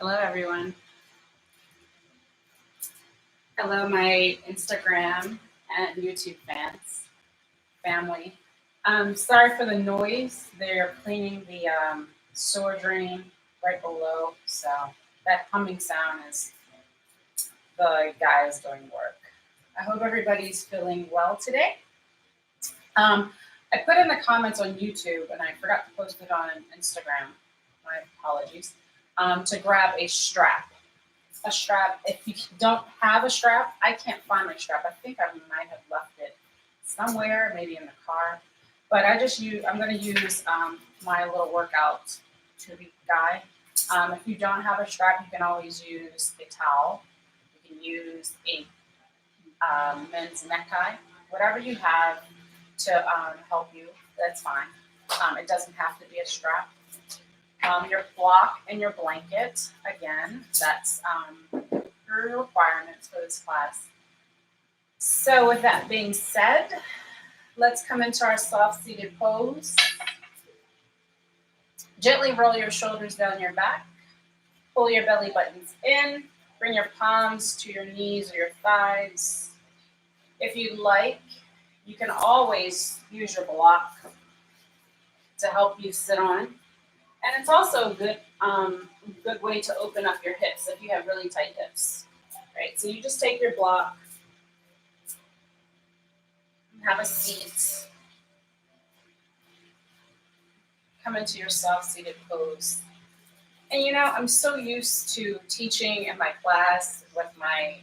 Hello, everyone. Hello, my Instagram and YouTube family. Sorry for the noise. They're cleaning the sewer drain right below, so that humming sound is the guys doing work. I hope everybody's feeling well today. I put in the comments on YouTube, and I forgot to post it on Instagram. My apologies. To grab a strap. If you don't have a strap, I can't find my strap. I think I might have left it somewhere, maybe in the car. But I'm going to use my little workout tubey guy. If you don't have a strap, you can always use a towel. You can use a men's necktie. Whatever you have to help you, that's fine. It doesn't have to be a strap. Your block and your blanket, again, that's your requirements for this class. So with that being said, let's come into our soft seated pose. Gently roll your shoulders down your back. Pull your belly buttons in. Bring your palms to your knees or your thighs. If you'd like, you can always use your block to help you sit on. And it's also a good way to open up your hips if you have really tight hips. Right? So you just take your block, have a seat, come into your soft seated pose. And I'm so used to teaching in my class with my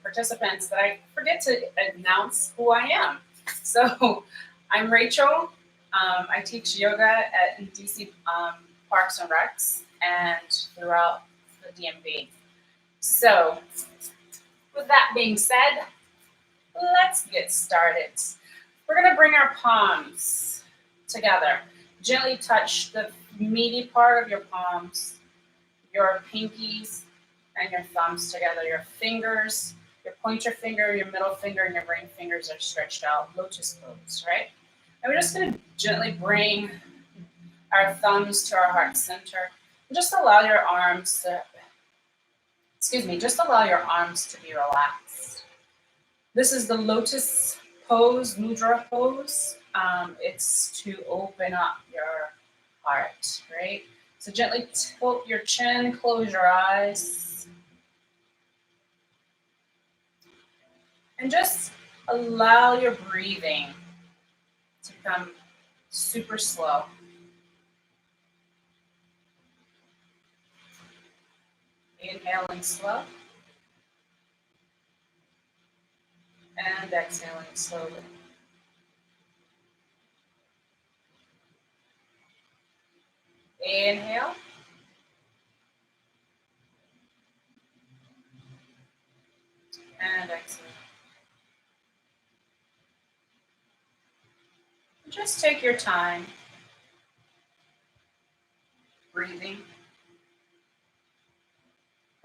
participants that I forget to announce who I am. So I'm Rachel. I teach yoga at DC Parks and Recs and throughout the DMV. So with that being said, let's get started. We're going to bring our palms together. Gently touch the meaty part of your palms, your pinkies and your thumbs together. Your fingers, your pointer finger, your middle finger, and your ring fingers are stretched out. Lotus pose, right? And we're just going to gently bring our thumbs to our heart center. And just allow your arms to, just allow your arms to be relaxed. This is the lotus pose, mudra pose. It's to open up your heart, right? So gently tilt your chin, close your eyes. And just allow your breathing to become super slow. Inhaling slow. And exhaling slowly. Inhale. And exhale. Just take your time breathing.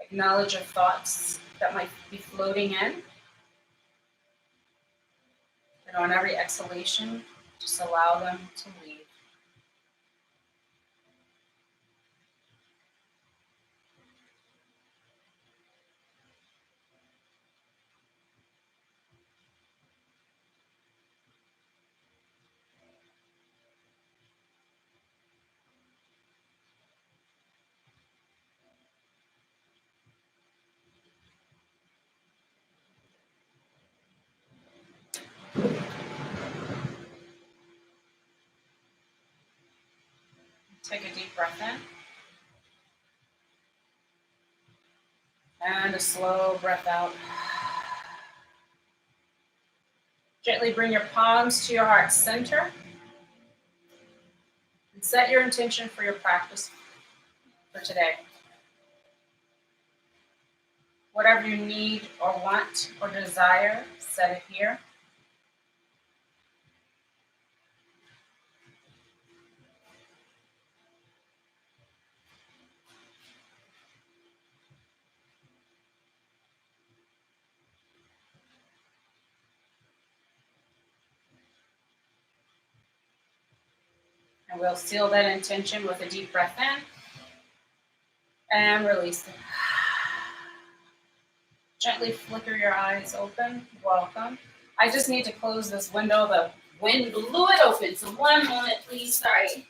Acknowledge your thoughts that might be floating in. And on every exhalation, just allow them to leave. Take a deep breath in. And a slow breath out. Gently bring your palms to your heart center. And set your intention for your practice for today. Whatever you need or want or desire, set it here. And we'll seal that intention with a deep breath in. And release it. Gently flicker your eyes open. Welcome. I just need to close this window. The wind blew it open. So one moment, please. Sorry.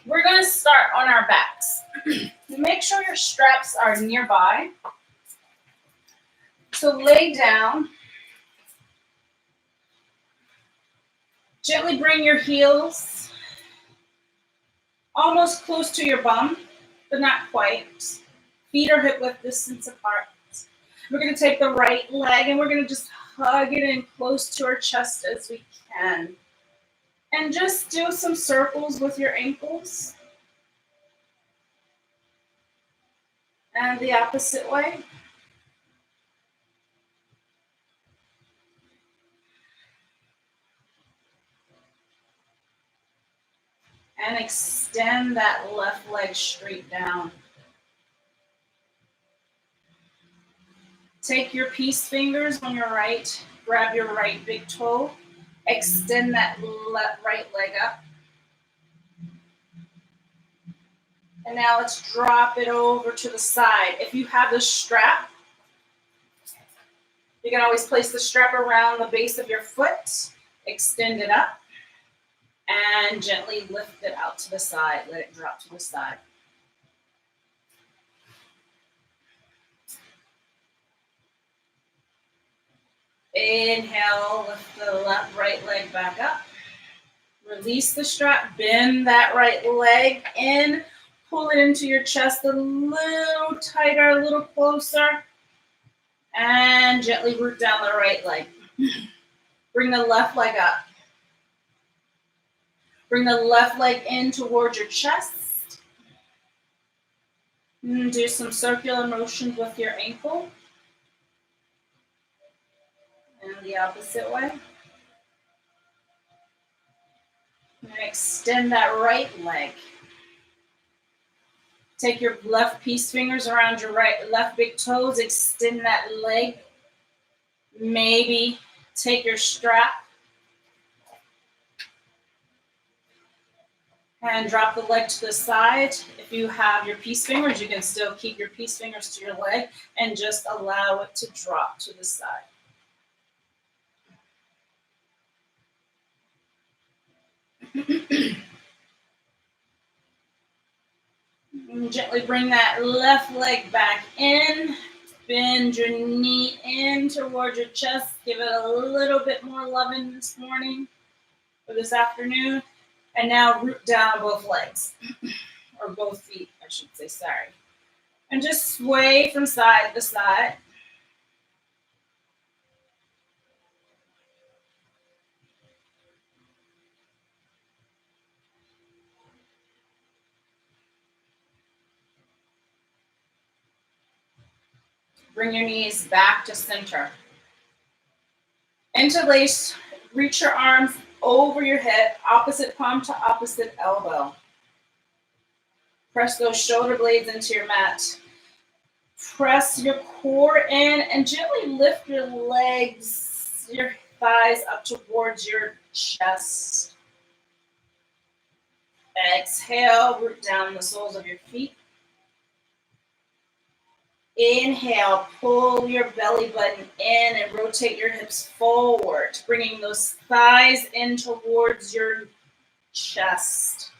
We're going to start on our backs. Make sure your straps are nearby. So lay down. Gently bring your heels almost close to your bum, but not quite. Feet are hip width distance apart. We're going to take the right leg and we're going to just hug it in close to our chest as we can. And just do some circles with your ankles. And the opposite way. And extend that left leg straight down. Take your peace fingers on your right, grab your right big toe, extend that right leg up. And now let's drop it over to the side. If you have the strap, you can always place the strap around the base of your foot, extend it up, and gently lift it out to the side. Let it drop to the side. Inhale, lift the right leg back up. Release the strap, bend that right leg in, pull it into your chest a little tighter, a little closer, and gently root down the right leg. Bring the left leg up. Bring the left leg in towards your chest. And do some circular motions with your ankle. And the opposite way. And extend that right leg. Take your left peace fingers around your left big toes. Extend that leg. Maybe take your strap. And drop the leg to the side. If you have your peace fingers, you can still keep your peace fingers to your leg and just allow it to drop to the side. And gently bring that left leg back in. Bend your knee in towards your chest. Give it a little bit more loving this morning or this afternoon. And now root down both legs. Or both feet, I should say, sorry. And just sway from side to side. Bring your knees back to center. Interlace, reach your arms over your head, opposite palm to opposite elbow. Press those shoulder blades into your mat. Press your core in and gently lift your legs, your thighs up towards your chest. Exhale, root down the soles of your feet. Inhale, pull your belly button in and rotate your hips forward, bringing those thighs in towards your chest.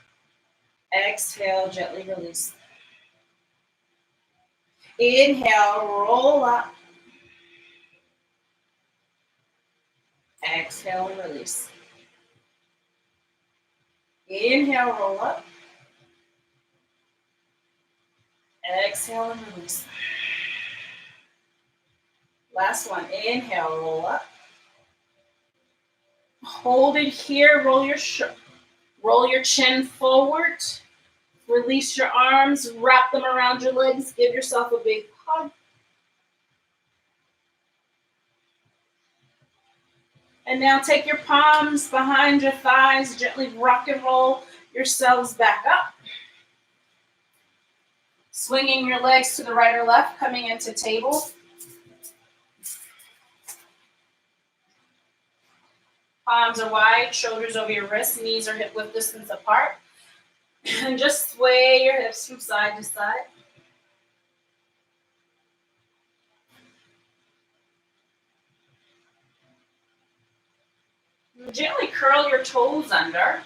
Exhale, gently release. Inhale, roll up. Exhale and release. Inhale, roll up. Exhale and release. Last one. Inhale, roll up. Hold it here. Roll your chin forward. Release your arms. Wrap them around your legs. Give yourself a big hug. And now take your palms behind your thighs. Gently rock and roll yourselves back up. Swinging your legs to the right or left, coming into table. Palms are wide, shoulders over your wrists, knees are hip width distance apart. And just sway your hips from side to side. Gently curl your toes under.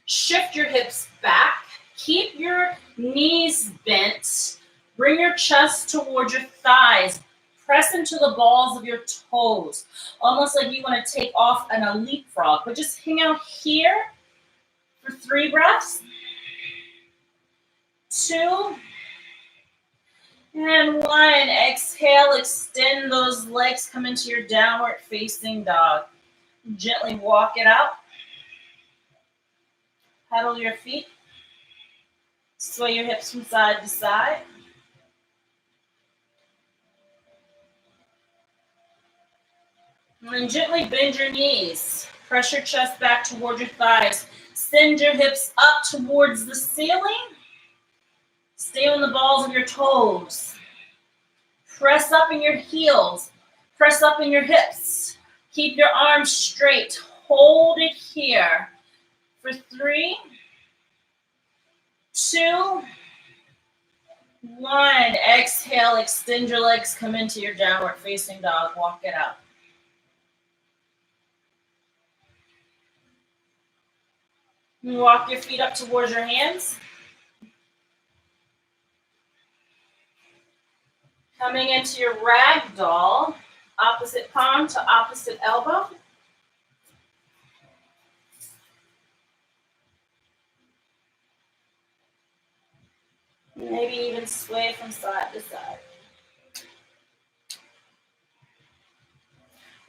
Shift your hips back. Keep your knees bent. Bring your chest towards your thighs. Press into the balls of your toes. Almost like you want to take off in a leapfrog. But just hang out here for 3 breaths. 2. And 1. Exhale, extend those legs. Come into your downward facing dog. Gently walk it out. Pedal your feet. Sway your hips from side to side. And then gently bend your knees. Press your chest back towards your thighs. Send your hips up towards the ceiling. Stay on the balls of your toes. Press up in your heels. Press up in your hips. Keep your arms straight. Hold it here for 3, 2, 1. Exhale, extend your legs, come into your downward facing dog. Walk it out. Walk your feet up towards your hands. Coming into your ragdoll, opposite palm to opposite elbow. Maybe even sway from side to side.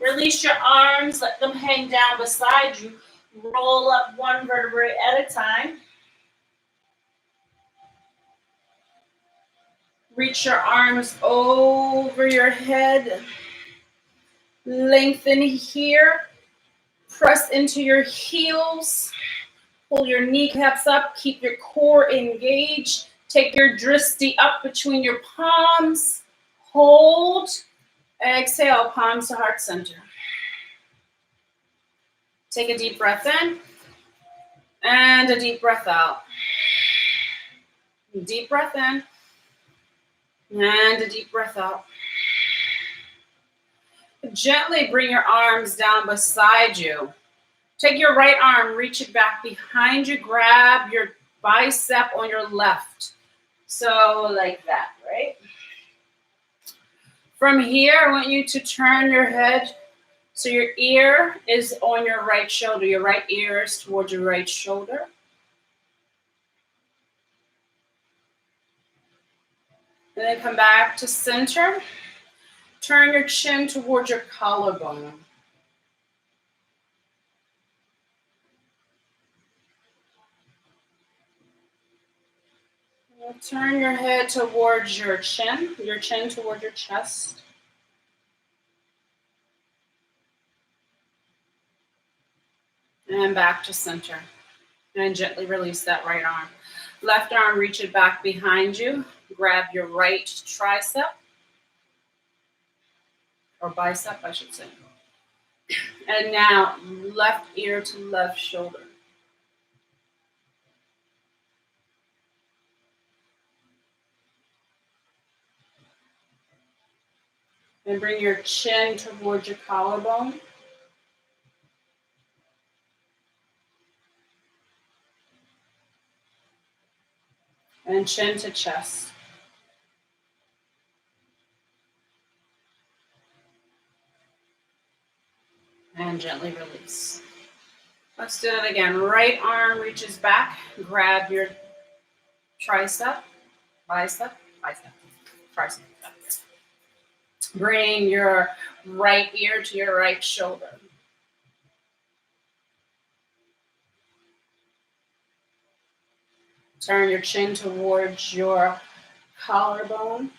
Release your arms, let them hang down beside you. Roll up 1 vertebrae at a time. Reach your arms over your head. Lengthen here. Press into your heels. Pull your kneecaps up. Keep your core engaged. Take your drishti up between your palms. Hold. Exhale, palms to heart center. Take a deep breath in. And a deep breath out. Deep breath in. And a deep breath out. Gently bring your arms down beside you. Take your right arm, reach it back behind you. Grab your bicep on your left. So like that, right? From here, I want you to turn your head so your ear is on your right shoulder. Your right ear is towards your right shoulder. And then come back to center. Turn your chin towards your collarbone. Turn your head towards your chin towards your chest. And back to center. And gently release that right arm. Left arm, reach it back behind you. Grab your right tricep. Or bicep, I should say. And now, left ear to left shoulder. And bring your chin towards your collarbone. And chin to chest. And gently release. Let's do it again. Right arm reaches back. Grab your tricep, bicep, tricep. Bring your right ear to your right shoulder. Turn your chin towards your collarbone.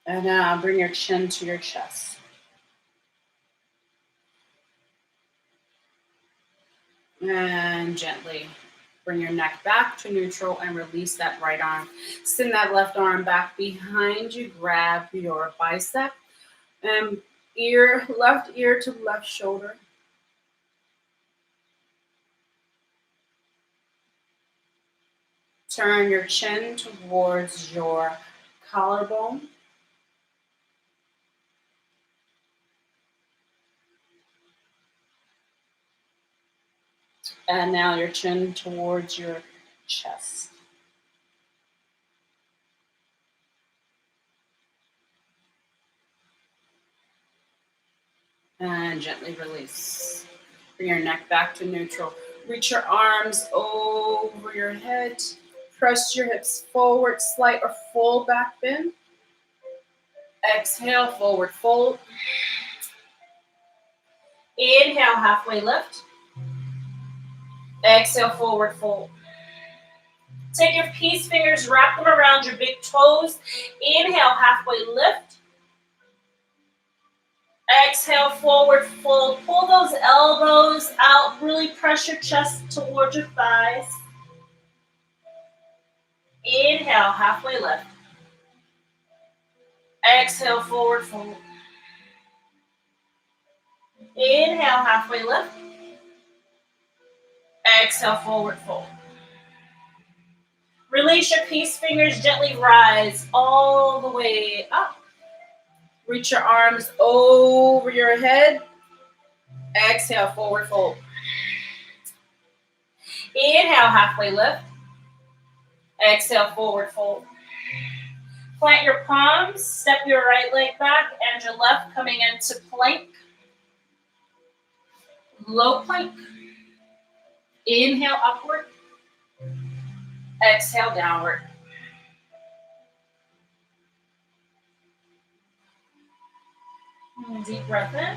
And now bring your chin to your chest. And gently bring your neck back to neutral and release that right arm. Send that left arm back behind you. Grab your bicep and left ear to left shoulder. Turn your chin towards your collarbone. And now your chin towards your chest. And gently release. Bring your neck back to neutral. Reach your arms over your head. Press your hips forward, slight or full back bend. Exhale, forward fold. Inhale, halfway lift. Exhale, forward fold. Take your peace fingers, wrap them around your big toes. Inhale, halfway lift. Exhale, forward fold. Pull those elbows out. Really press your chest towards your thighs. Inhale, halfway lift. Exhale, forward fold. Inhale, halfway lift. Exhale, forward fold. Release your peace fingers, gently rise all the way up. Reach your arms over your head. Exhale, forward fold. Inhale, halfway lift. Exhale, forward fold. Plant your palms, step your right leg back and your left coming into plank. Low plank. Inhale, upward. Exhale, downward. Deep breath in.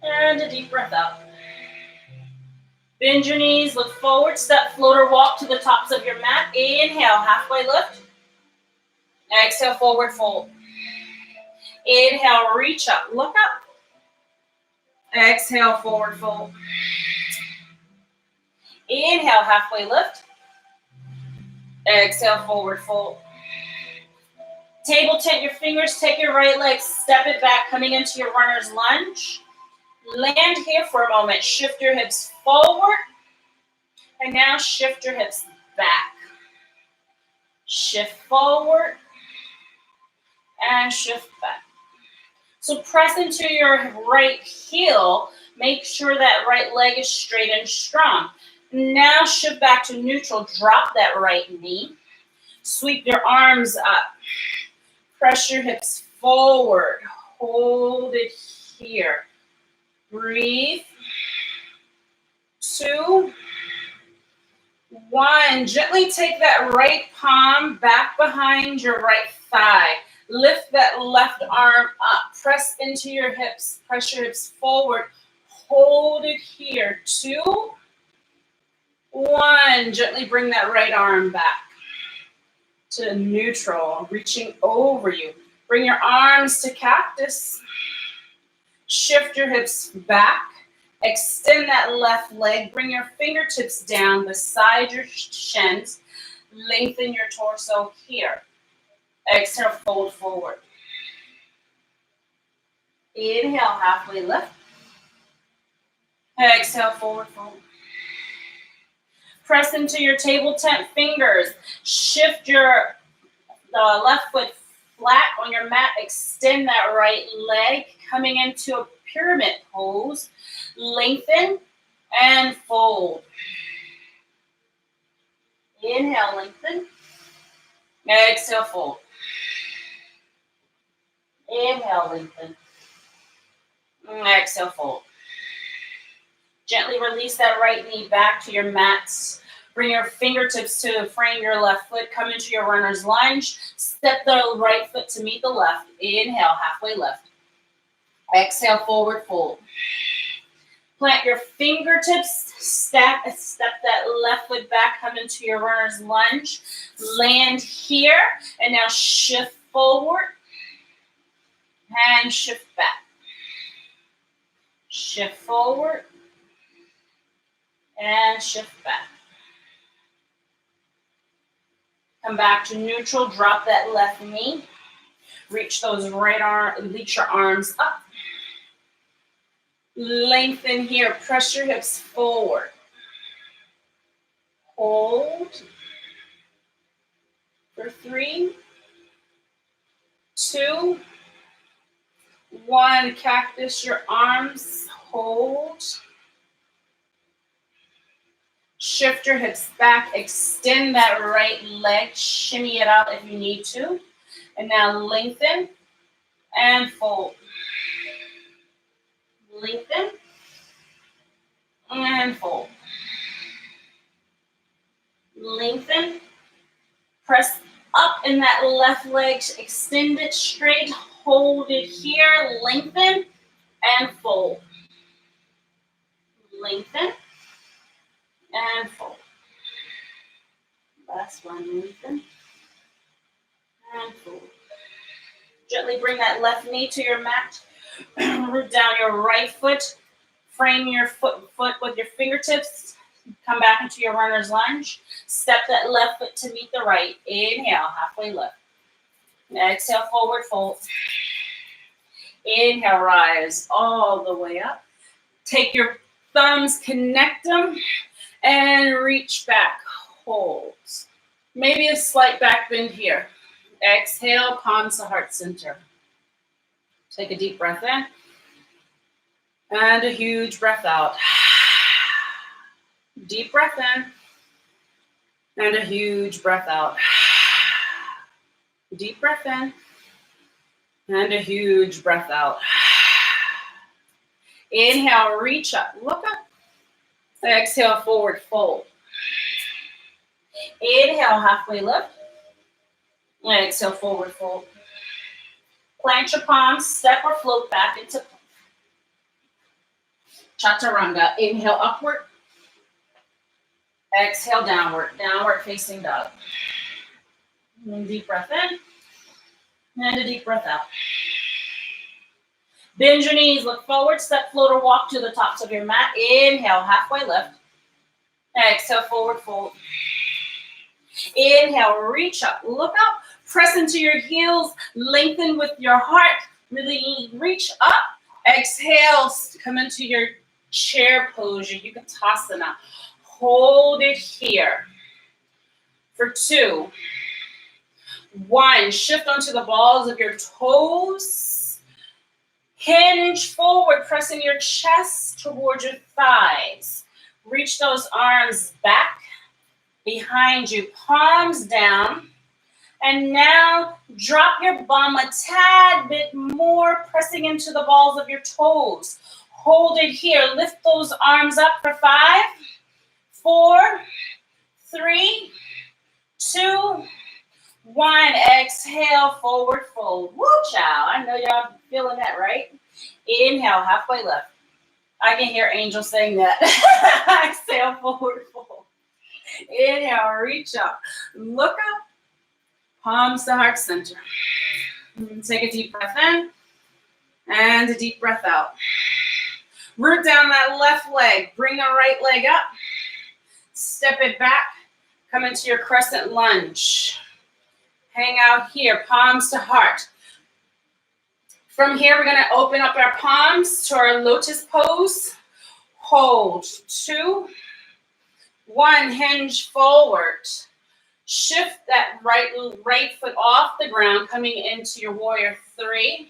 And a deep breath out. Bend your knees, look forward, step, floater, walk to the tops of your mat. Inhale, halfway lift. Exhale, forward fold. Inhale, reach up, look up. Exhale, forward fold. Inhale, halfway lift. Exhale, forward fold. Table tent your fingers, take your right leg, step it back, coming into your runner's lunge. Land here for a moment. Shift your hips forward. And now shift your hips back. Shift forward. And shift back. So press into your right heel. Make sure that right leg is straight and strong. Now shift back to neutral. Drop that right knee. Sweep your arms up. Press your hips forward. Hold it here. Breathe. 2, 1. Gently take that right palm back behind your right thigh. Lift that left arm up. Press into your hips. Press your hips forward. Hold it here. 2, 1. Gently bring that right arm back to neutral, reaching over you. Bring your arms to cactus. Shift your hips back. Extend that left leg. Bring your fingertips down beside your shins. Lengthen your torso here. Exhale, fold forward. Inhale, halfway lift. Exhale, forward fold. Press into your table tent fingers. Shift your left foot flat on your mat. Extend that right leg, coming into a pyramid pose. Lengthen and fold. Inhale, lengthen. Exhale, fold. Inhale, lengthen. Exhale, fold. Gently release that right knee back to your mats. Bring your fingertips to frame your left foot. Come into your runner's lunge. Step the right foot to meet the left. Inhale, halfway lift. Exhale, forward fold. Plant your fingertips. Step that left foot back. Come into your runner's lunge. Land here. And now shift forward. And shift back. Shift forward. And shift back. Come back to neutral. Drop that left knee. Reach those reach your arms up. Lengthen here. Press your hips forward. Hold for 3, 2, 1. Cactus your arms. Hold. Shift your hips back. Extend that right leg. Shimmy it out if you need to. And now lengthen and fold. Lengthen and fold. Lengthen. Press up in that left leg. Extend it straight. Hold it here. Lengthen and fold. Lengthen and fold. Last one. Lengthen and fold. Gently bring that left knee to your mat. Root down your right foot. Frame your foot with your fingertips. Come back into your runner's lunge. Step that left foot to meet the right. Inhale, halfway lift. Exhale, forward fold. Inhale, rise all the way up. Take your thumbs, connect them, and reach back. Hold. Maybe a slight back bend here. Exhale, palms to heart center. Take a deep breath in. And a huge breath out. Deep breath in. And a huge breath out. Deep breath in. And a huge breath out. Inhale, reach up, look up. Exhale, forward fold. Inhale, halfway lift. Exhale, forward fold. Plant your palms, step or float back into chaturanga. Inhale, upward. Exhale, downward. Downward facing dog. And deep breath in. And a deep breath out. Bend your knees, look forward, step, float, or walk to the tops of your mat. Inhale, halfway lift. Exhale, forward fold. Inhale, reach up, look up, press into your heels, lengthen with your heart, really reach up. Exhale, come into your chair pose, your Utkatasana. Hold it here. For 2, 1, shift onto the balls of your toes. Hinge forward, pressing your chest towards your thighs. Reach those arms back behind you, palms down. And now drop your bum a tad bit more, pressing into the balls of your toes. Hold it here. Lift those arms up for 5, 4, 3, 2, 1. Exhale, forward fold. Woo, child. I know y'all feeling that, right? Inhale, halfway lift. I can hear Angel saying that. Exhale, forward fold. Inhale, reach up. Look up. Palms to heart center. Take a deep breath in. And a deep breath out. Root down that left leg. Bring the right leg up. Step it back. Come into your crescent lunge. Hang out here, palms to heart. From here, we're going to open up our palms to our lotus pose. Hold. 2, 1, hinge forward. Shift that right foot off the ground, coming into your warrior 3,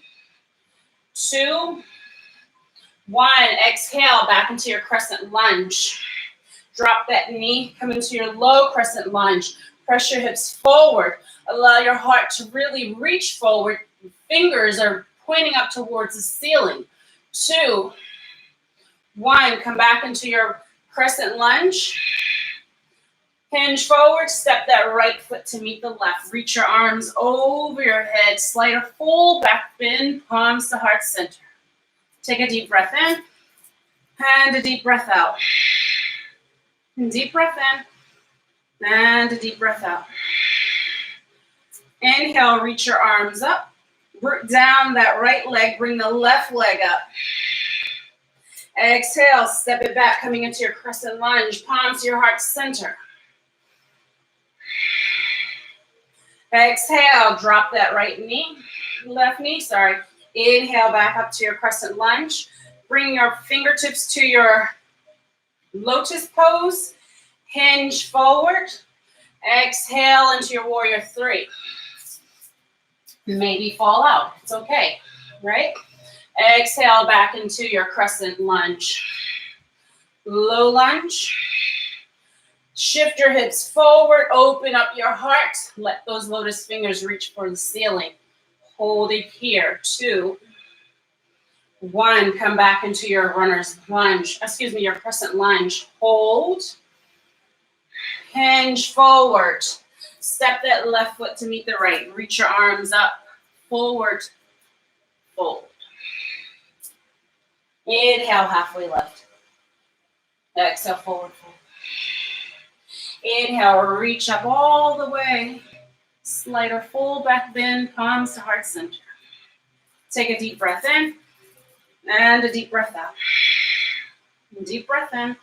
2, 1. Exhale, back into your crescent lunge. Drop that knee, come into your low crescent lunge. Press your hips forward. Allow your heart to really reach forward. Fingers are pointing up towards the ceiling. 2, 1. Come back into your crescent lunge. Hinge forward. Step that right foot to meet the left. Reach your arms over your head. Slight or full back bend. Palms to heart center. Take a deep breath in. And a deep breath out. And deep breath in. And a deep breath out. Inhale, reach your arms up. Root down that right leg. Bring the left leg up. Exhale, step it back, coming into your crescent lunge. Palms to your heart center. Exhale, drop that left knee, Inhale, back up to your crescent lunge. Bring your fingertips to your lotus pose. Hinge forward. Exhale into your warrior three. Maybe fall out. It's okay, right? Exhale back into your crescent lunge. Low lunge. Shift your hips forward. Open up your heart. Let those lotus fingers reach for the ceiling. Hold it here. 2, 1. Come back into your runner's lunge. Excuse me, your crescent lunge. Hold. Hinge forward. Step that left foot to meet the right. Reach your arms up. Forward. Fold. Inhale, halfway lift. Exhale, forward fold. Inhale, reach up all the way. Slight or full back bend, palms to heart center. Take a deep breath in and a deep breath out. Deep breath in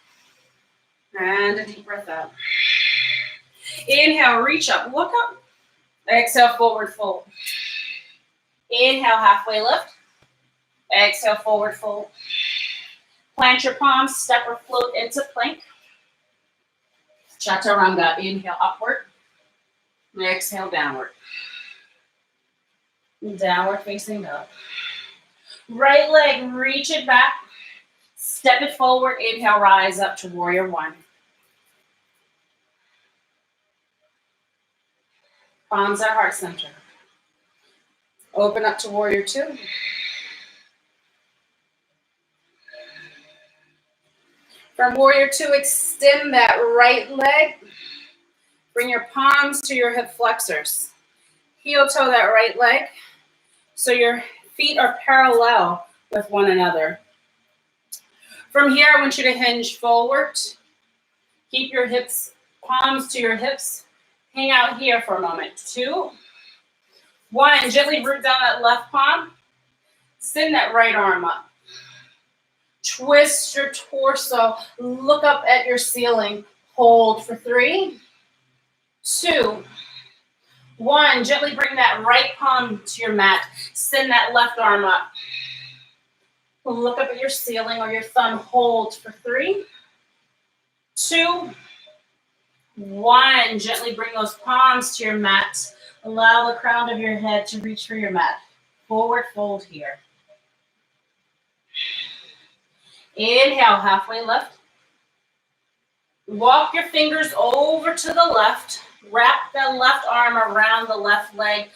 and a deep breath out. Inhale, reach up, look up. Exhale, forward fold. Inhale, halfway lift. Exhale, forward fold. Plant your palms, step or float into plank. Chaturanga, inhale upward. Exhale, downward. Downward facing dog. Right leg, reach it back. Step it forward. Inhale, rise up to warrior one. Palms at heart center. Open up to warrior two. From warrior two, extend that right leg. Bring your palms to your hip flexors. Heel toe that right leg so your feet are parallel with one another. From here, I want you to hinge forward. Keep your hips, palms to your hips. Hang out here for a moment. 2, 1, gently root down that left palm. Send that right arm up. Twist your torso. Look up at your ceiling. Hold for 3, 2, 1. Gently bring that right palm to your mat. Send that left arm up. Look up at your ceiling or your thumb. Hold for 3, 2, 1. Gently bring those palms to your mat. Allow the crown of your head to reach for your mat. Forward fold here. Inhale, halfway lift. Walk your fingers over to the left. Wrap the left arm around the left leg.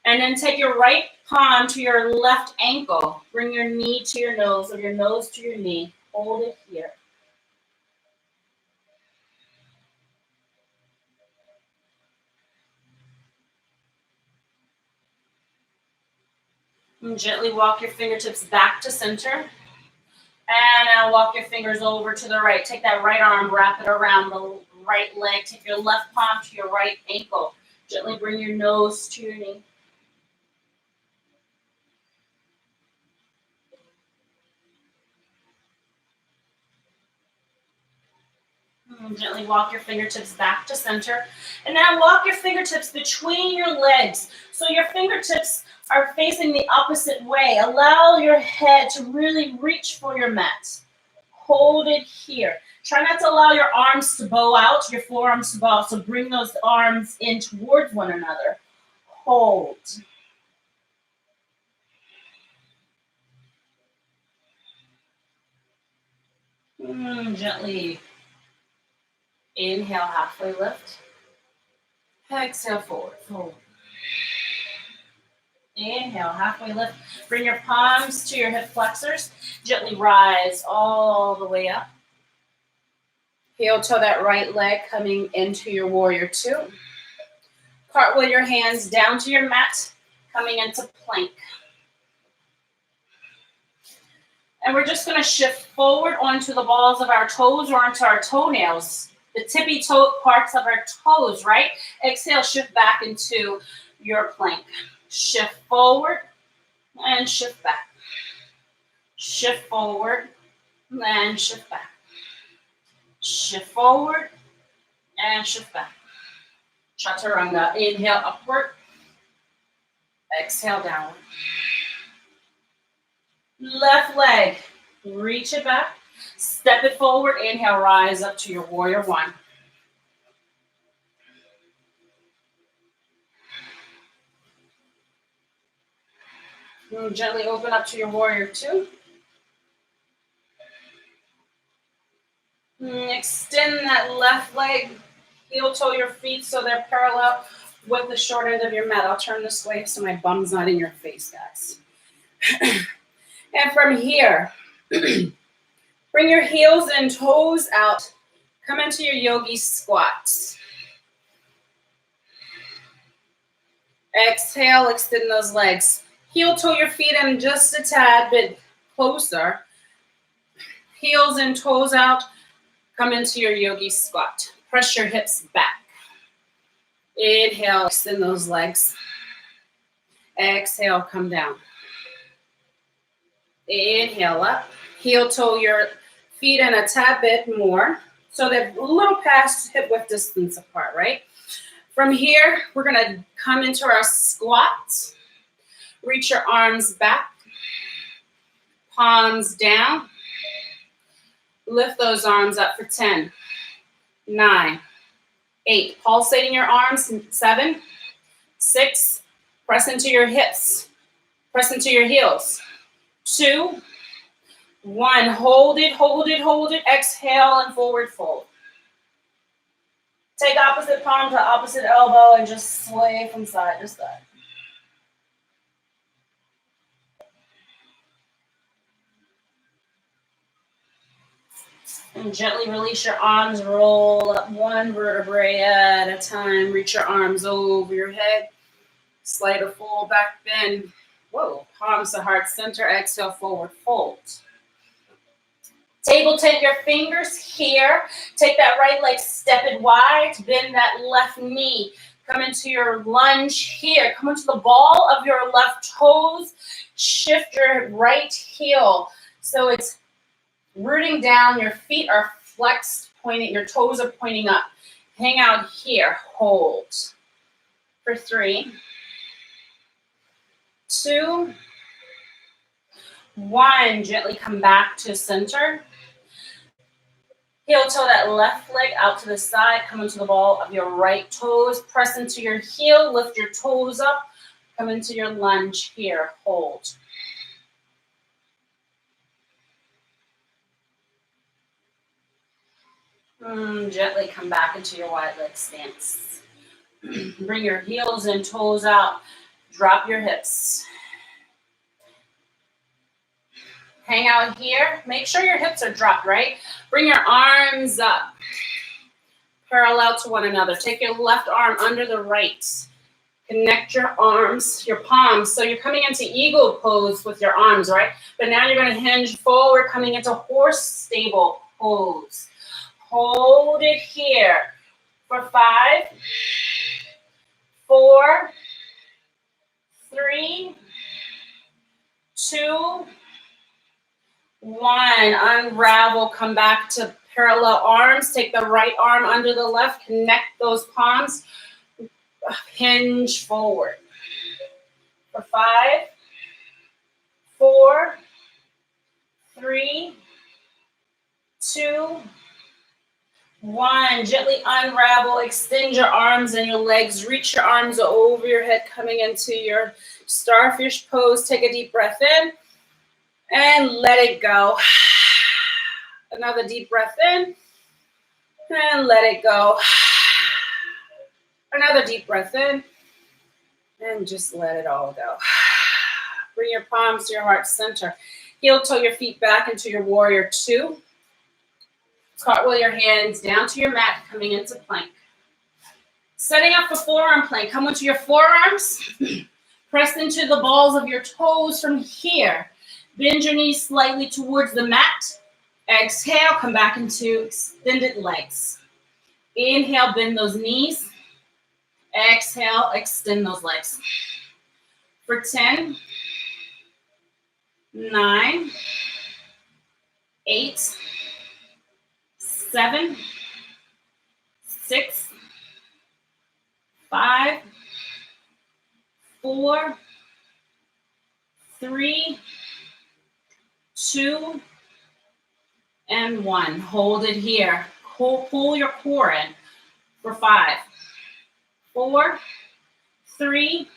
And then take your right palm to your left ankle. Bring your knee to your nose or your nose to your knee. Hold it here. And gently walk your fingertips back to center. And now walk your fingers over to the right. Take that right arm, wrap it around the right leg. Take your left palm to your right ankle. Gently bring your nose to your knee. And gently walk your fingertips back to center. And now walk your fingertips between your legs. So your fingertips are facing the opposite way. Allow your head to really reach for your mat. Hold it here. Try not to allow your arms to bow out, your forearms to bow out. So bring those arms in towards one another. Hold. Gently inhale, halfway lift. Exhale, forward fold. Inhale, halfway lift. Bring your palms to your hip flexors. Gently rise all the way up. Heel toe that right leg coming into your warrior two. Cartwheel your hands down to your mat, coming into plank. And we're just going to shift forward onto the balls of our toes or onto our toenails. The tippy toe parts of our toes, right? Exhale, shift back into your plank. Shift forward and shift back. Shift forward and shift back. Shift forward and shift back. Chaturanga. Inhale, upward. Exhale, downward. Left leg Reach it back. Step it forward. Inhale, rise up to your warrior one. And gently open up to your warrior two. And extend that left leg, heel toe your feet so they're parallel with the short end of your mat. I'll turn this way so my bum's not in your face, guys. And from here, bring your heels and toes out. Come into your yogi squat. Exhale, extend those legs. Heel toe your feet in just a tad bit closer. Heels and toes out. Come into your yogi squat. Press your hips back. Inhale, extend those legs. Exhale, come down. Inhale up. Heel toe your feet in a tad bit more. So they're a little past hip width distance apart, right? From here, we're gonna come into our squat. Reach your arms back. Palms down. Lift those arms up for 10, 9, 8. Pulsating your arms, 7, 6. Press into your hips. Press into your heels. 2, 1. Hold it, hold it, hold it. Exhale and forward fold. Take opposite palm to opposite elbow and just sway from side to side. And gently release your arms, roll up one vertebrae at a time. Reach your arms over your head. Slight or full back bend. Whoa, palms to heart center. Exhale, forward fold. Table tent your fingers here. Take that right leg, step it wide. Bend that left knee. Come into your lunge here. Come into the ball of your left toes. Shift your right heel. So it's rooting down, your feet are flexed, pointing, your toes are pointing up. Hang out here, hold. For 3, 2, 1. Gently come back to center. Heel toe that left leg out to the side. Come into the ball of your right toes. Press into your heel, lift your toes up. Come into your lunge here, hold. Gently come back into your wide leg stance. Bring your heels and toes out. Drop your hips. Hang out here. Make sure your hips are dropped, right? Bring your arms up. Parallel to one another. Take your left arm under the right. Connect your arms, your palms. So you're coming into eagle pose with your arms, right? But now you're going to hinge forward, coming into horse stable pose. Hold it here for 5, 4, 3, 2, 1. Unravel, come back to parallel arms. Take the right arm under the left, connect those palms, hinge forward. For 5, 4, 3, 2, 1. Gently unravel, extend your arms and your legs. Reach your arms over your head, coming into your starfish pose. Take a deep breath in and let it go. Another deep breath in and let it go. Another deep breath in and just let it all go. Bring your palms to your heart center. Heel toe your feet back into your warrior two. Cartwheel your hands down to your mat, coming into plank. Setting up for forearm plank. Come into your forearms. Press into the balls of your toes from here. Bend your knees slightly towards the mat. Exhale, come back into extended legs. Inhale, bend those knees. Exhale, extend those legs. For 10, 9, 8, 7, 6, 5, 4, 3, 2, and 1. Hold it here. Pull your core in for 5, 4, 3,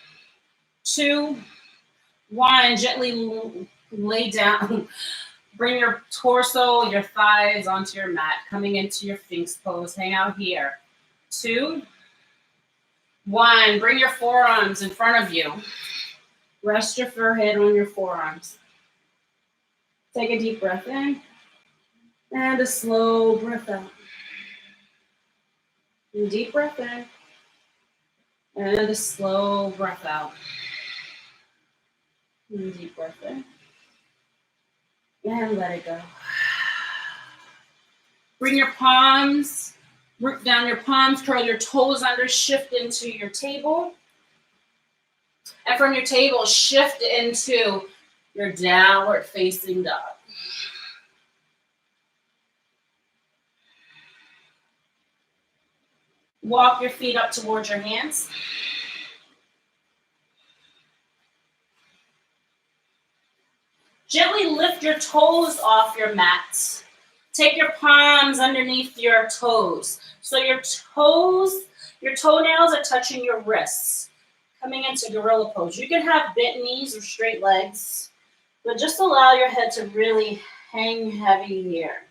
2, 1. Gently lay down. Bring your torso, your thighs onto your mat, coming into your Sphinx pose. Hang out here. 2, 1. Bring your forearms in front of you. Rest your forehead on your forearms. Take a deep breath in and a slow breath out. And deep breath in and a slow breath out. And deep breath in and let it go. Bring your palms, root down your palms, curl your toes under, shift into your table. And from your table, shift into your downward facing dog. Walk your feet up towards your hands. Gently lift your toes off your mat. Take your palms underneath your toes. So your toenails are touching your wrists. Coming into gorilla pose. You can have bent knees or straight legs, but just allow your head to really hang heavy here.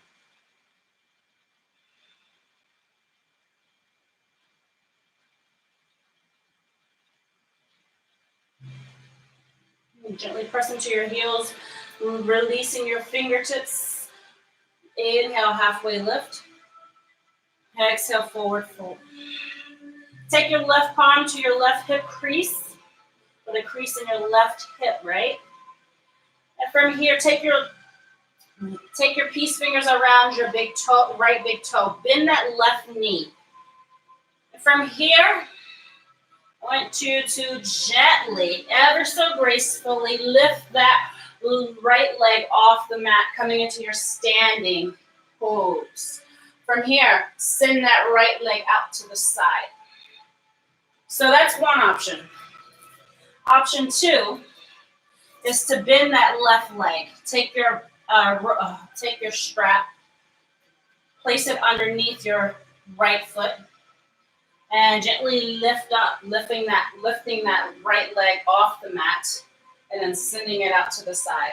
Gently press into your heels, releasing your fingertips. Inhale, halfway lift. Exhale, forward fold. Take your left palm to your left hip crease, with a crease in your left hip, right? And from here, take your peace fingers around your big toe, right big toe. Bend that left knee. And from here, I want you to gently, ever so gracefully, lift that right leg off the mat, coming into your standing pose. From here, send that right leg out to the side. So that's one option. Option 2 is to bend that left leg. Take your strap, place it underneath your right foot, and gently lift up, lifting that right leg off the mat, and then sending it out to the side.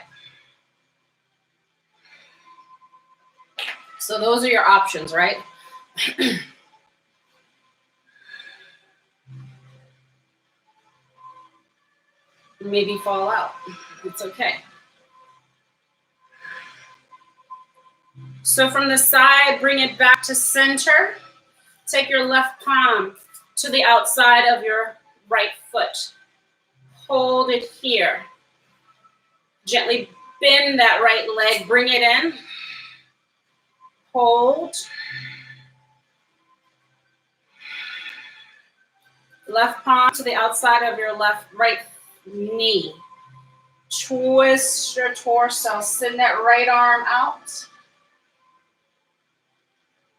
So those are your options, right? Maybe fall out. It's okay. So from the side, bring it back to center. Take your left palm to the outside of your right foot. Hold it here. Gently bend that right leg, bring it in. Hold. Left palm to the outside of your right knee. Twist your torso, send that right arm out.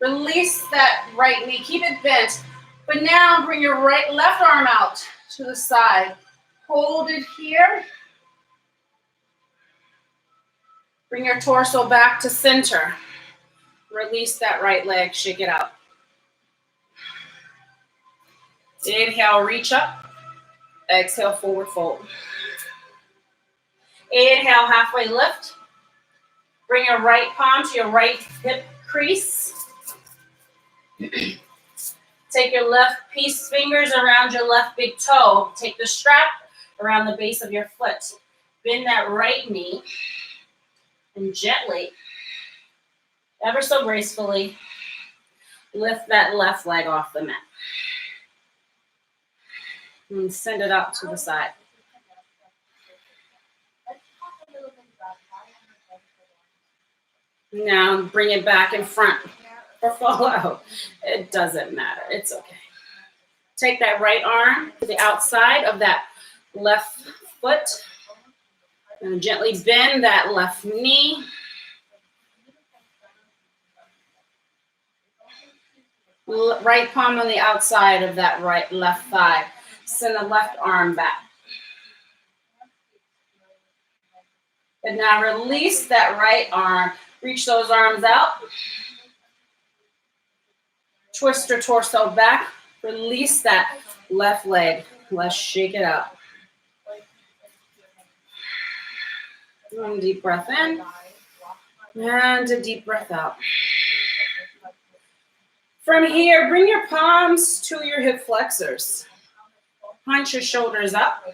Release that right knee, keep it bent. But now bring your left arm out to the side. Hold it here. Bring your torso back to center. Release that right leg, shake it out. Inhale, reach up. Exhale, forward fold. Inhale, halfway lift. Bring your right palm to your right hip crease. Take your left peace fingers around your left big toe. Take the strap around the base of your foot. Bend that right knee and gently, ever so gracefully, lift that left leg off the mat. And send it out to the side. Now bring it back in front or fall out. It doesn't matter. It's okay. Take that right arm to the outside of that left foot and gently bend that left knee. Right palm on the outside of that left thigh. Send the left arm back. And now release that right arm. Reach those arms out. Twist your torso back. Release that left leg. Let's shake it out. One deep breath in. And a deep breath out. From here, bring your palms to your hip flexors. Hunch your shoulders up.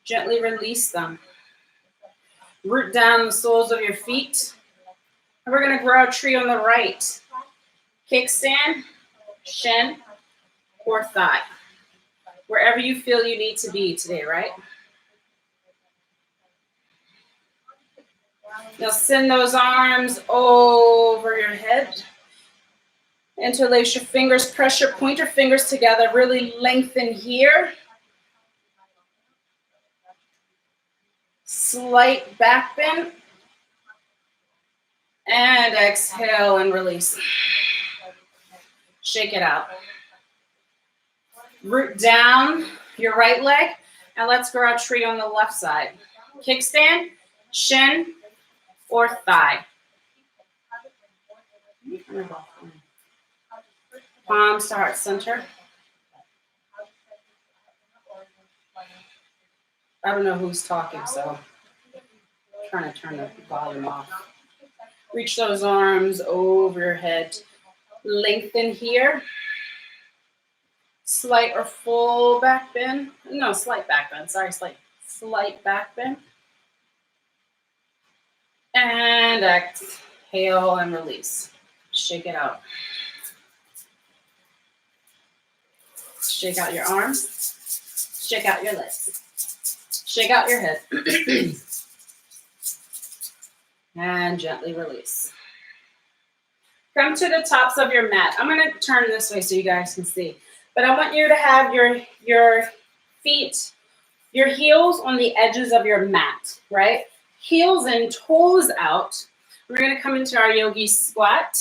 Gently release them. Root down the soles of your feet. And we're going to grow a tree on the right. Kickstand, shin, or thigh. Wherever you feel you need to be today, right? Now send those arms over your head. Interlace your fingers, press your pointer fingers together. Really lengthen here. Slight back bend. And exhale and release. Shake it out. Root down your right leg. And let's grow a tree on the left side. Kickstand, shin, or thigh. Palms to heart center. I don't know who's talking, so I'm trying to turn the volume off. Reach those arms over your head. Lengthen here. Slight or full back bend. No, slight back bend. Sorry, slight back bend. And exhale and release. Shake it out. Shake out your arms. Shake out your legs. Shake out your head. And gently release. Come to the tops of your mat. I'm going to turn this way so you guys can see. But I want you to have your feet, your heels on the edges of your mat, right? Heels and toes out. We're going to come into our yogi squat.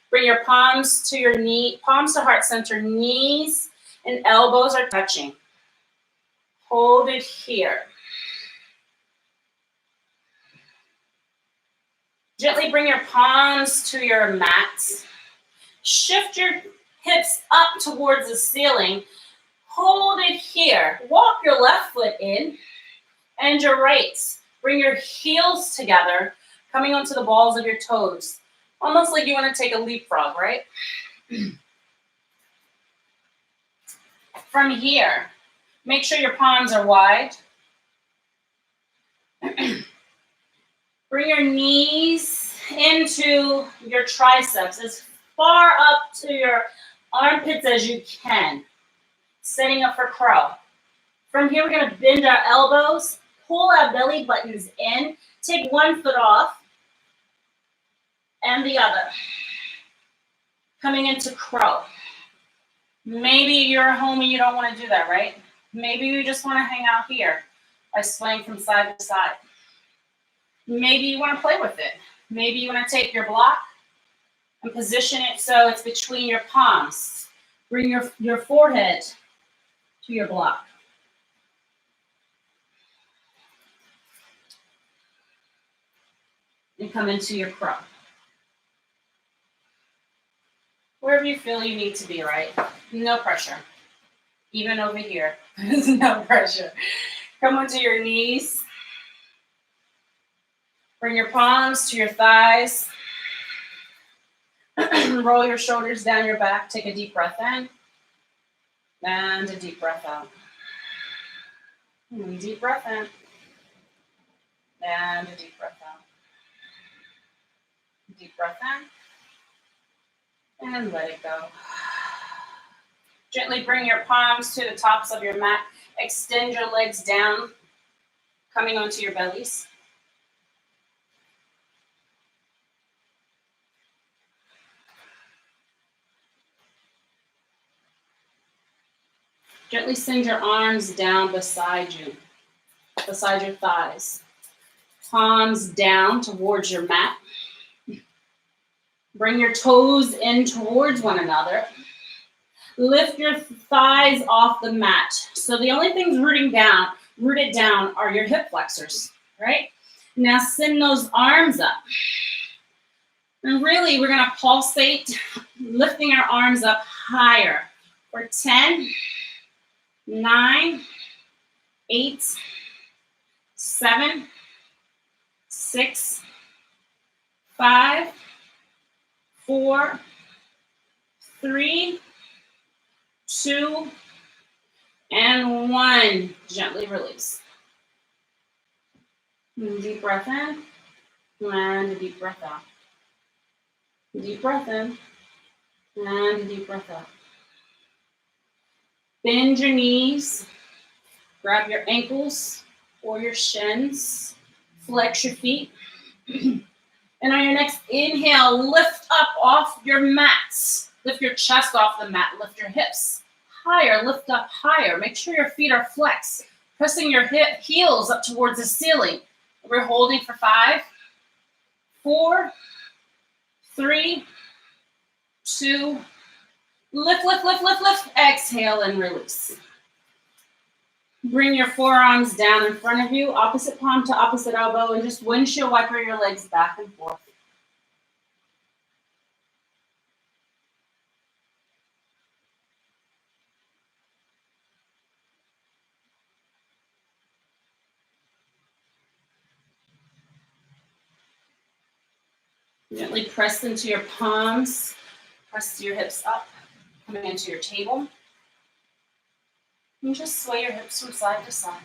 Bring your palms to your knee, palms to heart center, knees and elbows are touching. Hold it here. Gently bring your palms to your mat. Shift your hips up towards the ceiling. Hold it here. Walk your left foot in and your right. Bring your heels together, coming onto the balls of your toes. Almost like you want to take a leapfrog, right? From here, make sure your palms are wide. Bring your knees into your triceps as far up to your armpits as you can. Setting up for crow. From here, we're going to bend our elbows, pull our belly buttons in, take one foot off, and the other. Coming into crow. Maybe you're home and you don't want to do that, right? Maybe you just want to hang out here by swaying from side to side. Maybe you want to play with it. Maybe you want to take your block and position it so it's between your palms. Bring your forehead to your block. And come into your crow. Wherever you feel you need to be, right? No pressure. Even over here, there's no pressure. Come onto your knees. Bring your palms to your thighs. Roll your shoulders down your back. Take a deep breath in. And a deep breath out. And deep breath in. And a deep breath out. Deep breath in. And let it go. Gently bring your palms to the tops of your mat. Extend your legs down, coming onto your bellies. Gently send your arms down beside you, beside your thighs. Palms down towards your mat. Bring your toes in towards one another. Lift your thighs off the mat. So the only things rooted down are your hip flexors, right? Now send those arms up. And really, we're going to pulsate, lifting our arms up higher for 10, 9, 8, 7, 6, 5, 4, 3, 2, and 1. Gently release. Deep breath in, and a deep breath out. Deep breath in, and a deep breath out. Bend your knees, grab your ankles or your shins, flex your feet. And on your next inhale, lift up off your mats. Lift your chest off the mat, lift your hips higher, lift up higher. Make sure your feet are flexed, pressing your heels up towards the ceiling. We're holding for 5, 4, 3, 2, lift, lift, lift, lift, lift. Exhale and release. Bring your forearms down in front of you, opposite palm to opposite elbow, and just windshield wiper your legs back and forth. Gently press into your palms, press your hips up, coming into your table. And just sway your hips from side to side.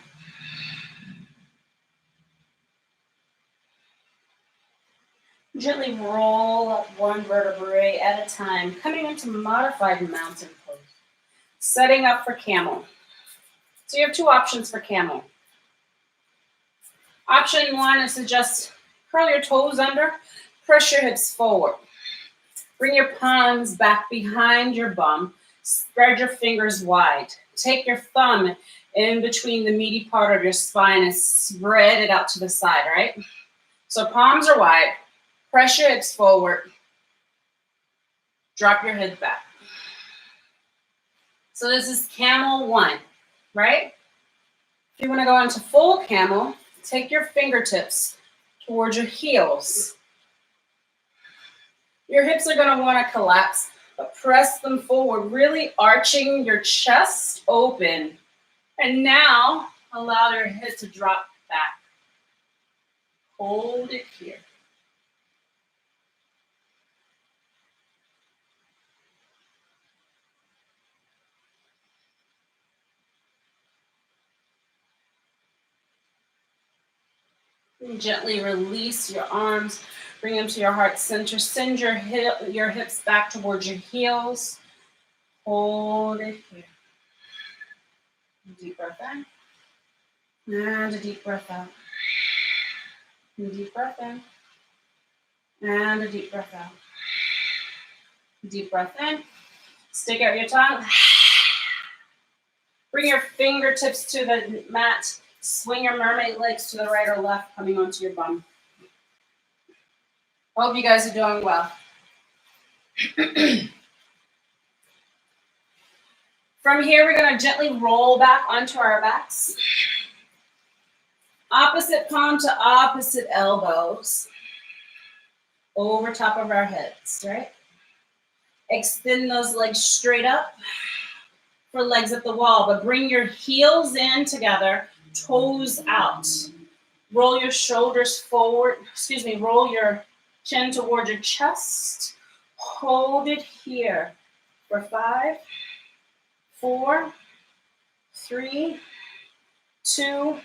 Gently roll up one vertebrae at a time, coming into modified mountain pose. Setting up for camel. So you have 2 options for camel. Option 1 is to just curl your toes under, press your hips forward. Bring your palms back behind your bum. Spread your fingers wide. Take your thumb in between the meaty part of your spine and spread it out to the side, right? So palms are wide. Press your hips forward. Drop your head back. So this is camel 1, right? If you want to go into full camel, take your fingertips towards your heels. Your hips are going to want to collapse, but press them forward, really arching your chest open. And now allow your head to drop back. Hold it here. And gently release your arms. Bring them to your heart center. Send your hips back towards your heels. Hold it here. Deep breath in. And a deep breath out. And a deep breath in. And a deep breath out. Deep breath in. Stick out your tongue. Bring your fingertips to the mat. Swing your mermaid legs to the right or left, coming onto your bum. Hope you guys are doing well. From here, we're going to gently roll back onto our backs. Opposite palm to opposite elbows. Over top of our heads, right? Extend those legs straight up for legs at the wall, but bring your heels in together, toes out. Roll your shoulders forward, roll your chin towards your chest. Hold it here for 5, 4, 3, 2,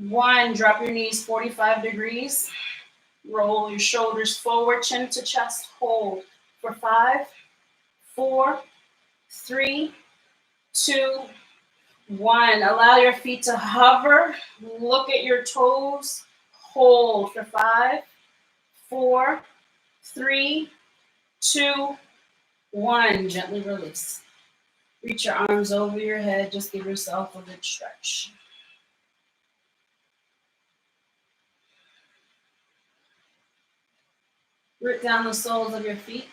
1. Drop your knees 45 degrees. Roll your shoulders forward, chin to chest. Hold for 5, 4, 3, 2, 1. Allow your feet to hover. Look at your toes. Hold for 5, 4, 3, 2, 1. Gently release. Reach your arms over your head. Just give yourself a good stretch. Root down the soles of your feet.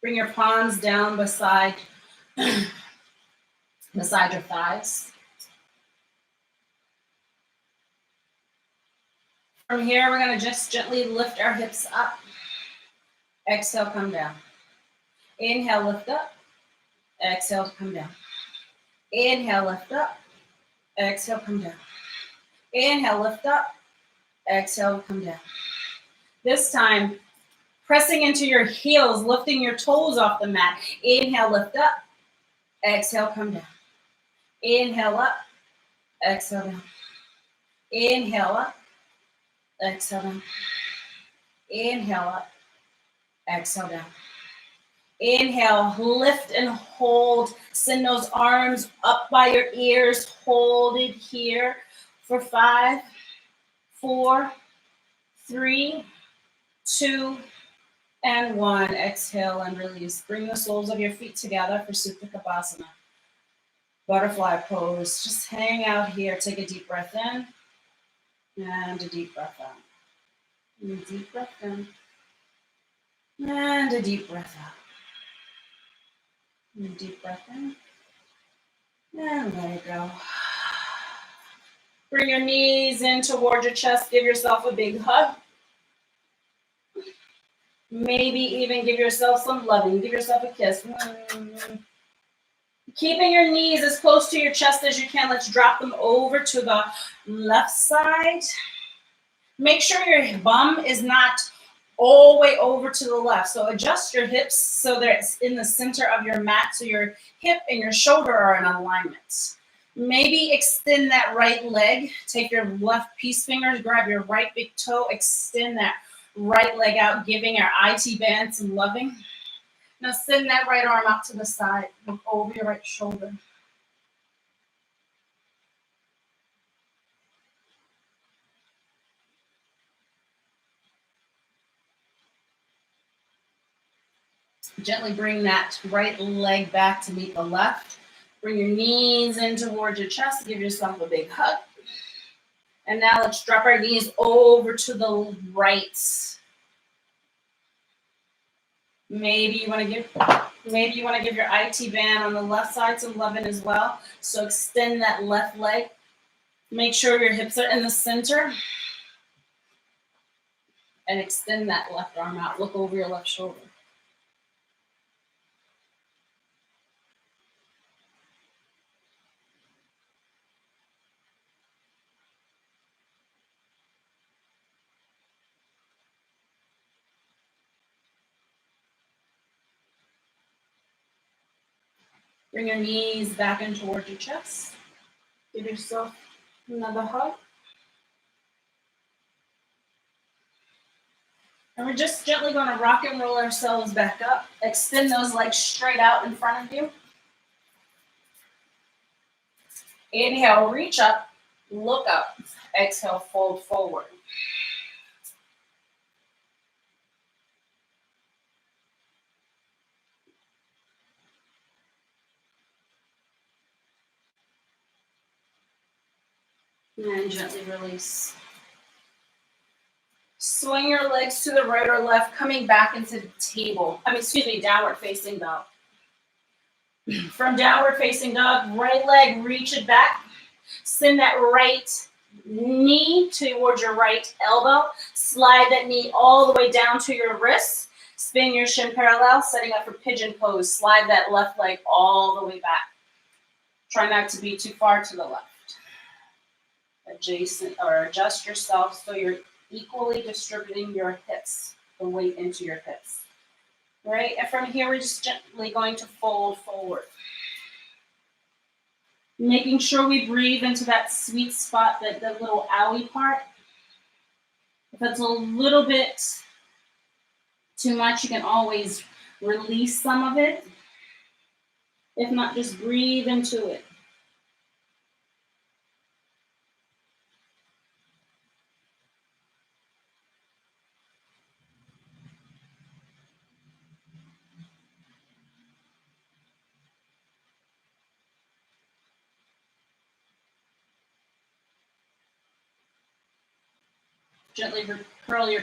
Bring your palms down beside your thighs. From here, we're going to just gently lift our hips up. Exhale, come down. Inhale, lift up. Exhale, come down. Inhale, lift up. Exhale, come down. Inhale, lift up. Exhale, come down. This time, pressing into your heels, lifting your toes off the mat. Inhale, lift up. Exhale, come down. Inhale up. Exhale down. Inhale up. Exhale down. Inhale up. Exhale down. Inhale, lift and hold. Send those arms up by your ears. Hold it here for 5, 4, 3, 2, and 1. Exhale and release. Bring the soles of your feet together for Supta Kapasana. Butterfly pose. Just hang out here. Take a deep breath in and a deep breath out. And a deep breath in and a deep breath out. And a deep breath in and let it go. Bring your knees in towards your chest. Give yourself a big hug. Maybe even give yourself some loving. Give yourself a kiss. Keeping your knees as close to your chest as you can. Let's drop them over to the left side. Make sure your bum is not all the way over to the left. So adjust your hips so that it's in the center of your mat so your hip and your shoulder are in alignment. Maybe extend that right leg. Take your left peace fingers, grab your right big toe, extend that right leg out, giving our IT band some loving. Now send that right arm out to the side, look over your right shoulder. Gently bring that right leg back to meet the left. Bring your knees in towards your chest. Give yourself a big hug. And now let's drop our knees over to the right. Maybe you want to give your IT band on the left side some loving as well. So extend that left leg. Make sure your hips are in the center. And extend that left arm out. Look over your left shoulder. Bring your knees back in towards your chest. Give yourself another hug. And we're just gently going to rock and roll ourselves back up. Extend those legs straight out in front of you. Inhale, reach up, look up. Exhale, fold forward. And gently release. Swing your legs to the right or left, coming back into the downward facing dog. From downward facing dog, right leg, reach it back. Send that right knee towards your right elbow. Slide that knee all the way down to your wrist. Spin your shin parallel, setting up for pigeon pose. Slide that left leg all the way back. Try not to be too far to the left. Adjust yourself so you're equally distributing your hips, the weight into your hips. Right? And from here, we're just gently going to fold forward. Making sure we breathe into that sweet spot, the little owie part. If it's a little bit too much, you can always release some of it. If not, just breathe into it. Gently curl your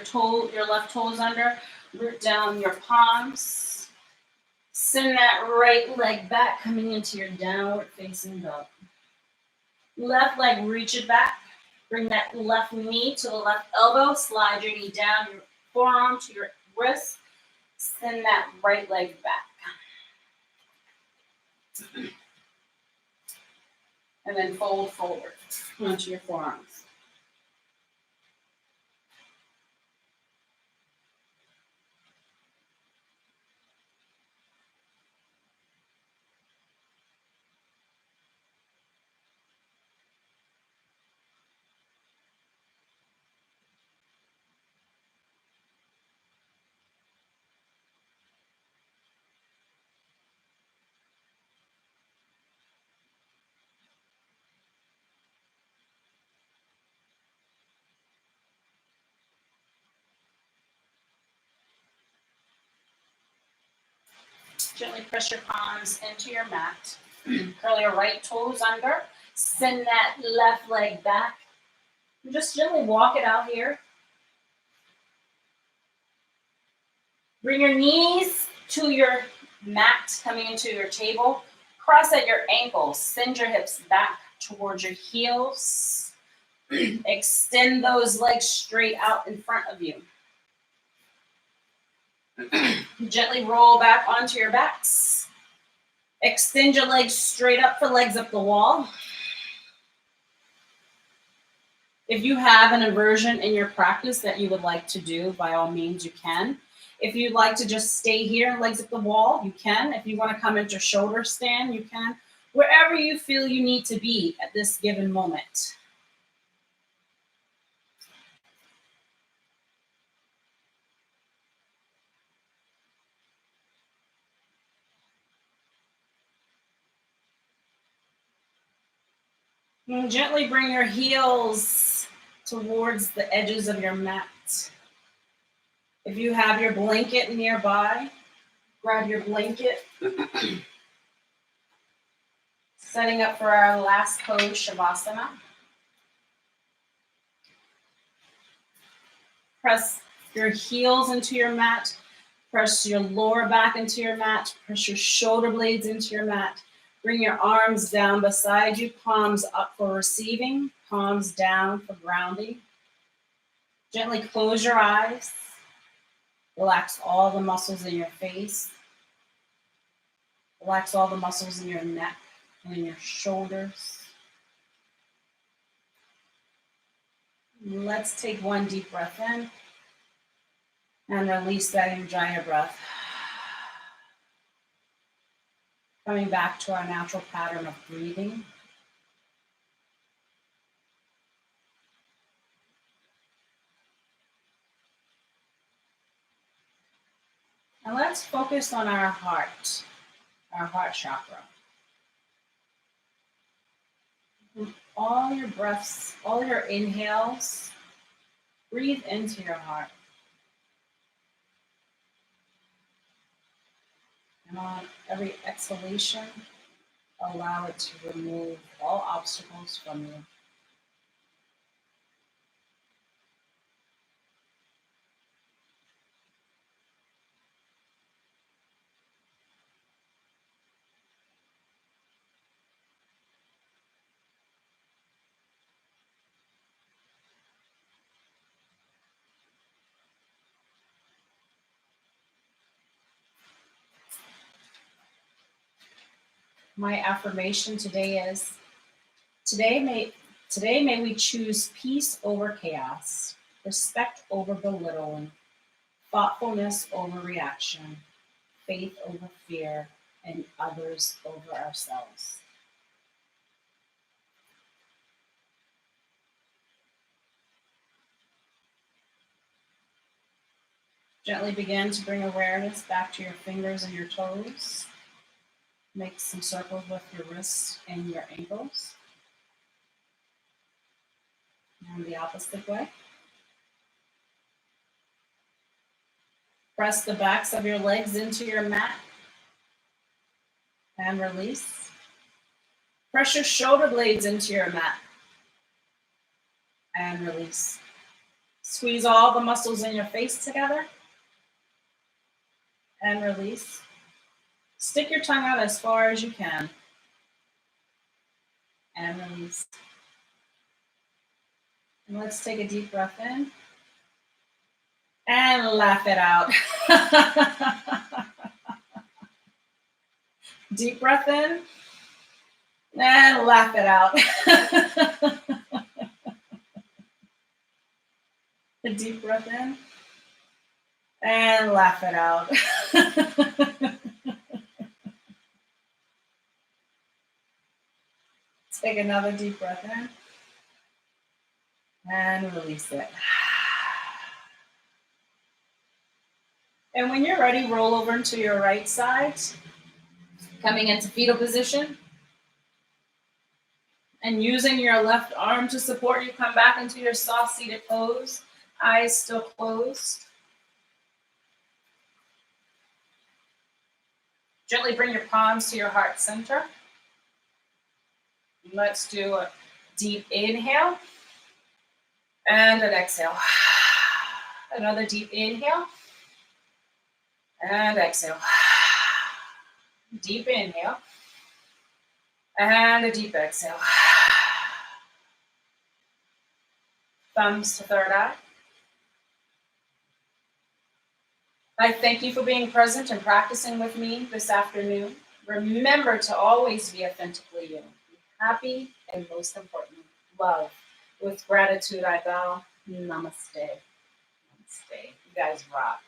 left toes under, root down your palms. Send that right leg back, coming into your downward facing dog. Left leg, reach it back. Bring that left knee to the left elbow. Slide your knee down, your forearm to your wrist. Send that right leg back. And then fold forward onto your forearms. Gently press your palms into your mat. Curl your right toes under. Send that left leg back. Just gently walk it out here. Bring your knees to your mat, coming into your table. Cross at your ankles. Send your hips back towards your heels. Extend those legs straight out in front of you. Gently roll back onto your backs. Extend your legs straight up for legs up the wall. If you have an inversion in your practice that you would like to do, by all means you can. If you'd like to just stay here, legs up the wall, you can. If you want to come into shoulder stand, you can. Wherever you feel you need to be at this given moment. And gently bring your heels towards the edges of your mat. If you have your blanket nearby, grab your blanket. Setting up for our last pose, Shavasana. Press your heels into your mat. Press your lower back into your mat. Press your shoulder blades into your mat. Bring your arms down beside you, palms up for receiving, palms down for grounding. Gently close your eyes. Relax all the muscles in your face. Relax all the muscles in your neck and in your shoulders. Let's take one deep breath in and release that Ujjayi breath. Coming back to our natural pattern of breathing. And let's focus on our heart chakra. All your breaths, all your inhales, breathe into your heart. And on every exhalation, allow it to remove all obstacles from you. My affirmation today is, today may we choose peace over chaos, respect over belittling, thoughtfulness over reaction, faith over fear, and others over ourselves. Gently begin to bring awareness back to your fingers and your toes. Make some circles with your wrists and your ankles. And the opposite way. Press the backs of your legs into your mat and release. Press your shoulder blades into your mat and release. Squeeze all the muscles in your face together and release. Stick your tongue out as far as you can and release. And let's take a deep breath in and laugh it out. Deep breath in and laugh it out. A deep breath in and laugh it out. Take another deep breath in and release it. And when you're ready, roll over into your right side, coming into fetal position. And using your left arm to support you, come back into your soft seated pose. Eyes still closed. Gently bring your palms to your heart center. Let's do a deep inhale and an exhale. Another deep inhale and exhale. Deep inhale and a deep exhale. Thumbs to third eye. I thank you for being present and practicing with me this afternoon. Remember to always be authentically you. Be happy and most importantly, love. With gratitude, I bow. Namaste. Namaste. You guys rock.